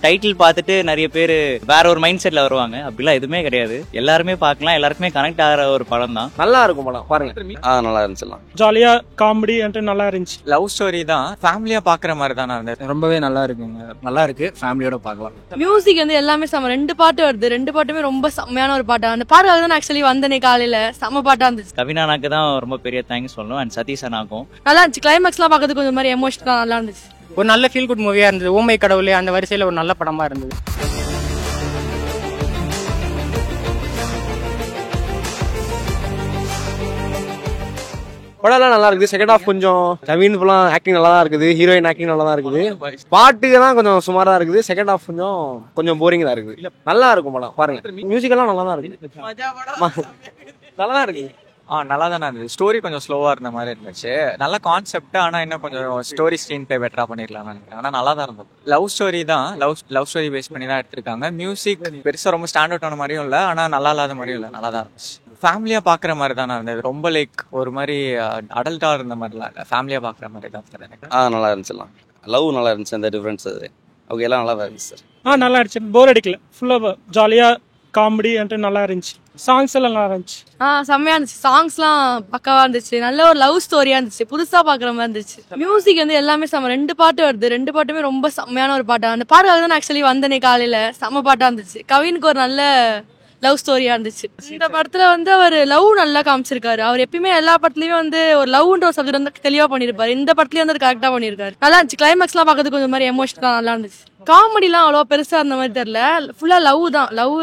Title பார்த்துட்டு நிறைய பேர் வேற ஒரு மைண்ட் செட்ல வருவாங்க. அப்படிலாம் எதுவுமே கிடையாது. எல்லாருமே பார்க்கலாம், எல்லாருக்குமே கனெக்ட் ஆகிற ஒரு படம் தான். நல்லா இருக்கும் படம் பாருங்க. நல்லா இருந்துச்சுலாம். ஜாலியா காமெடி நல்லா இருந்துச்சு. லவ் ஸ்டோரி தான், ஃபேமிலியா பாக்குற மாதிரி தான் இருந்தது. ரொம்பவே நல்லா இருக்குங்க, நல்லா இருக்கு, ஃபேமிலியோட பார்க்கலாம். மியூசிக் எல்லாமே செம்ம. 2 பாட்டு வருது, 2 பாட்டுமே ரொம்ப செம்மையான ஒரு பாட்டா. அந்த பாட்டு தான் ஆக்சுவலி வந்தனே காலையில செம்ம பாட்டா இருந்துச்சு. கவினானாக்கு தான் ரொம்ப பெரிய தேங்க்ஸ் சொல்லணும். அண்ட் சதீஷ் அண்ணாக்கும் நல்லா இருந்துச்சு. கிளைமேக்ஸ்லாம் பார்க்கறதுக்கு கொஞ்சம் மாதிரி எமோஷனலா நல்லா இருந்துச்சு. ஒரு நல்ல ஃபீல் குட் மூவியா இருந்தது. ஓமை கடவுளே அந்த வரிசையில ஒரு நல்ல படமா இருந்தது. படம்லாம் நல்லா இருக்குது. செகண்ட் ஹாஃப் கொஞ்சம் நவீன் படம் ஆக்டிங் நல்லா தான் இருக்குது, ஹீரோயின் ஆக்டிங் நல்லா தான் இருக்குது. பாட்டுக்கு தான் கொஞ்சம் சுமாரா இருக்குது. செகண்ட் ஹாஃப் கொஞ்சம் போரிங் தான் இருக்குது. நல்லா இருக்கும் படம் பாருங்க. மியூசிக் எல்லாம் நல்லா தான் இருக்கு, நல்லா தான் இருக்கு. நல்லா தானே இருந்தது. ஸ்டோரி கொஞ்சம் ஸ்லோவா இருந்த மாதிரி இருந்துச்சு. நல்ல கான்செப்ட், ஆனா இன்னும் கொஞ்சம் ஸ்டோரி ஸ்க்ரீன் பிளே பெட்டரா பண்ணிருக்கலாம் நினைக்கிறேன். ஆனா நல்லா தான் இருந்தது. லவ் ஸ்டோரி தான், லவ் ஸ்டோரி பேஸ் பண்ணி தான் எடுத்திருக்காங்க. மியூசிக் பெருசா ரொம்ப ஸ்டாண்ட் அவுட் ஆன மாதிரியும் இல்லை, ஆனா நல்லா இல்லாத மாதிரியும் இல்லை, நல்லா தான் இருந்துச்சு. ஃபேமிலியா பாக்குற மாதிரி தானே இருந்தது. ரொம்ப லைக் ஒரு மாதிரி அடல்ட்டா இருந்த மாதிரிலாம் இல்லை, ஃபேமிலியா பாக்குற மாதிரி தான் இருந்தது எனக்கு. நல்லா இருந்துச்சுலாம். லவ் நல்லா இருந்துச்சு, அந்த டிஃபரன்ஸ் அது ஓகே, எல்லாம் நல்லா தான் இருந்துச்சு சார். நல்லா இருந்துச்சு, போர் அடிக்கல. ஃபுல்லா ஜாலியா காமெடி நல்லா இருந்துச்சு. சாங்ஸ் எல்லாம் நல்லா இருந்துச்சு. செம்மையா இருந்துச்சு. சாங்ஸ்லாம் பக்காவா இருந்துச்சு. நல்ல ஒரு லவ் ஸ்டோரியா இருந்துச்சு. புதுசா பாக்குற மாதிரி இருந்துச்சு. மியூசிக் எல்லாமே செம்ம. 2 பாட்டு வருது, 2 பாட்டுமே ரொம்ப செம்மையான ஒரு பாட்டா. அந்த பாட்டு தான் ஆக்சுவலி வந்தனே காலையில செம்ம பாட்டா இருந்துச்சு. கவினுக்கு ஒரு நல்ல லவ் ஸ்டோரியா இருந்துச்சு. இந்த படத்துல அவர் லவ் நல்லா காமிச்சிருக்காரு. அவர் எப்பயுமே எல்லா படத்துலயும் ஒரு லவ்ன்ற ஒரு சப்ஜெக்ட் தெளிவா பண்ணிருப்பாரு. இந்த படத்துலயும் கரெக்டா பண்ணிருக்காரு. நல்லா இருந்துச்சு. கிளைமேக்ஸ்லாம் பாக்கிறதுக்கு கொஞ்சம் மாதிரி எமோஷனலா நல்லா இருந்துச்சு. காமெடிலாம் அவ்வளோ பெருசா இருந்த மாதிரி தெரியல. ஃபுல்லா லவ் தான். லவ்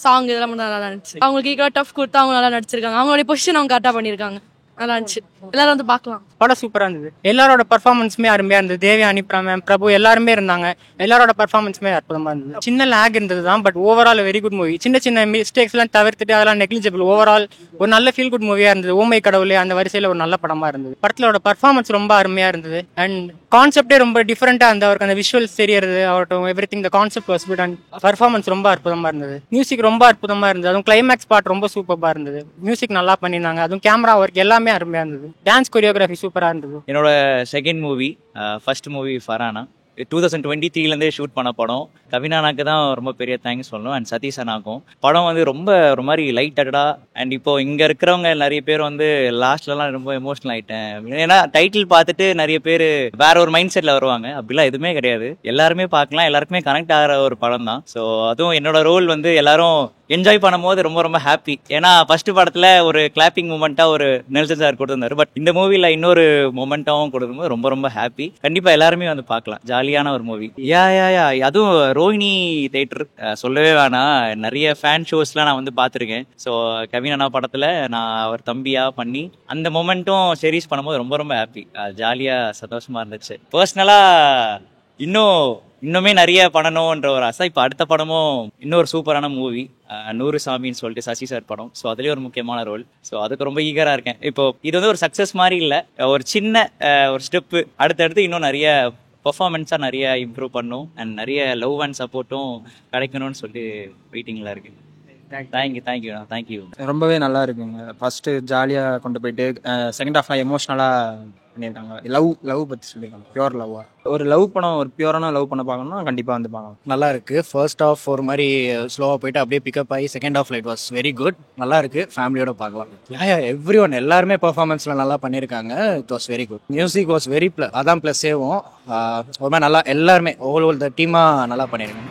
சாங் இதெல்லாம் நல்லா இருந்துச்சு. அவங்களுக்கு ஈக்குவலா டஃப் கொடுத்து அவங்க நல்லா நடிச்சிருக்காங்க. அவங்களுடைய பொசிஷன் அவங்க கரெக்டா பண்ணிருக்காங்க. நல்லா இருந்துச்சு. எல்லாரும் பார்க்கலாம். படம் சூப்பரா இருந்தது. எல்லாரோட பர்ஃபார்மன்ஸுமே அருமையா இருந்தது. தேவயானி, பிரமேம், பிரபு எல்லாருமே இருந்தாங்க. எல்லாரோட பர்ஃபார்மன்ஸுமே அற்புதமா இருந்தது. சின்ன லேக் இருந்தது தான், but overall very good movie. சின்ன சின்ன மிஸ்டேக்ஸ் எல்லாம் தவிர்த்துட்டு அதெல்லாம் நெக்லிஜிபிள். ஓவரால் ஒரு நல்ல ஃபீல் குட் மூவியா இருந்தது. ஓமை கடவுளே அந்த வரிசையில ஒரு நல்ல படமா இருந்தது. படத்தோட பர்ஃபார்மன்ஸ் ரொம்ப அருமையா இருந்தது. அண்ட் கான்செப்டே ரொம்ப டிஃபரெண்டா இருந்தது. அவருக்கு அந்த விஷுவல்ஸ் தெரியறது ஆகட்டும், every thing, the concept was good. And performance ரொம்ப அற்புதமா இருந்தது. மியூசிக் ரொம்ப அற்புதமா இருந்தது. அதுவும் கிளைமேக்ஸ் பார்ட் ரொம்ப சூப்பரா இருந்தது. மியூசிக் நல்லா பண்ணியிருந்தாங்க. அதுவும் கேமரா ஒர்க் எல்லாமே அருமையா இருந்தது. டான்ஸ் கொரியோகிராஃபி சூப்பரா இருந்தது. என்னோட second movie, first movie Farhana 2023 shoot பண்ண படம். கவினானாக்கு தான் ரொம்ப பெரிய தேங்க்ஸ் சொல்லணும். அண்ட் சதீஷ் அண்ணாக்கும். படம் ரொம்ப ஒரு மாதிரி லைட் ஹட்டடா. அண்ட் இப்போ இங்க இருக்கிறவங்க நிறைய பேர் லாஸ்ட்லலாம் ரொம்ப எமோஷனல் ஆயிட்டேன். ஏன்னா டைட்டில் பார்த்துட்டு நிறைய பேர் வேற ஒரு மைண்ட் செட்ல வருவாங்க. அப்படிலாம் எதுவுமே கிடையாது. எல்லாருமே பார்க்கலாம், எல்லாருக்குமே கனெக்ட் ஆகிற ஒரு படம் தான். ஸோ அதுவும் என்னோட ரோல் எல்லாரும் என்ஜாய் பண்ணும் போது ரொம்ப ரொம்ப ஹாப்பி. ஏன்னா ஃபர்ஸ்ட் படத்துல ஒரு கிளாப்பிங் மூமெண்டா ஒரு நெல்சன் சார் கொடுத்திருந்தாரு. பட் இந்த மூவில இன்னொரு மொமெண்டாவும் கொடுக்கும்போது ரொம்ப ரொம்ப ஹாப்பி. கண்டிப்பா எல்லாருமே பார்க்கலாம். ஜாலியான ஒரு மூவி. அதுவும் ரோஹிணி தியேட்டர் சொல்லவே வேணாம். நிறைய ஃபேன் ஷோஸ்லாம் நான் பார்த்துருக்கேன். ஸோ கவின் அண்ணா படத்துல நான் அவர் தம்பியா பண்ணி அந்த மொமெண்ட்டும் சீரிஸ் பண்ணும்போது ரொம்ப ரொம்ப ஹாப்பி. ஜாலியா சந்தோஷமா இருந்துச்சு. பர்சனலா இன்னுமே நிறைய பண்ணணும்ன்ற ஒரு ஆசை. இப்போ அடுத்த படமும் இன்னொரு சூப்பரான மூவி, 100 சாமின்னு சொல்லிட்டு சசி சார் படம். ஸோ அதுலேயும் ஒரு முக்கியமான ரோல். ஸோ அதுக்கு ரொம்ப ஈகராக இருக்கேன். இப்போ இது ஒரு சக்ஸஸ் மாதிரி இல்லை, ஒரு சின்ன ஒரு ஸ்டெப்பு. அடுத்தடுத்து இன்னும் நிறைய பெர்ஃபார்மன்ஸாக நிறைய இம்ப்ரூவ் பண்ணும். அண்ட் நிறைய லவ் அண்ட் சப்போர்ட்டும் கிடைக்கணும்னு சொல்லி வெயிட்டிங்கில் இருக்கு. தேங்க்யூ. ரொம்பவே நல்லா இருக்குங்க. ஃபர்ஸ்ட் ஜாலியா கொண்டு போயிட்டு செகண்ட் ஹாஃப் எமோஷனலா பண்ணியிருக்காங்க. லவ் பத்தி சொல்லியிருக்காங்க. பியூர் லவ்வா ஒரு லவ் படம், ஒரு பியூரான லவ் பண்ண பார்க்கணும்னா கண்டிப்பா பார்க்கலாம். நல்லா இருக்கு. ஃபர்ஸ்ட் ஹாஃப் ஒரு மாதிரி ஸ்லோவா போயிட்டு அப்படியே பிக்கப் ஆகி second half it was very good. நல்லா இருக்கு, ஃபேமிலியோட பார்க்கலாம். எவ்ரி ஒன் எல்லாருமே பெர்ஃபார்மன்ஸ்ல நல்லா பண்ணியிருக்காங்க. It was very good. Music was very அதான் ப்ளஸ் சேவும் ஒரு மாதிரி நல்லா எல்லாருமே ஓவரால் டீமா நல்லா பண்ணியிருக்காங்க.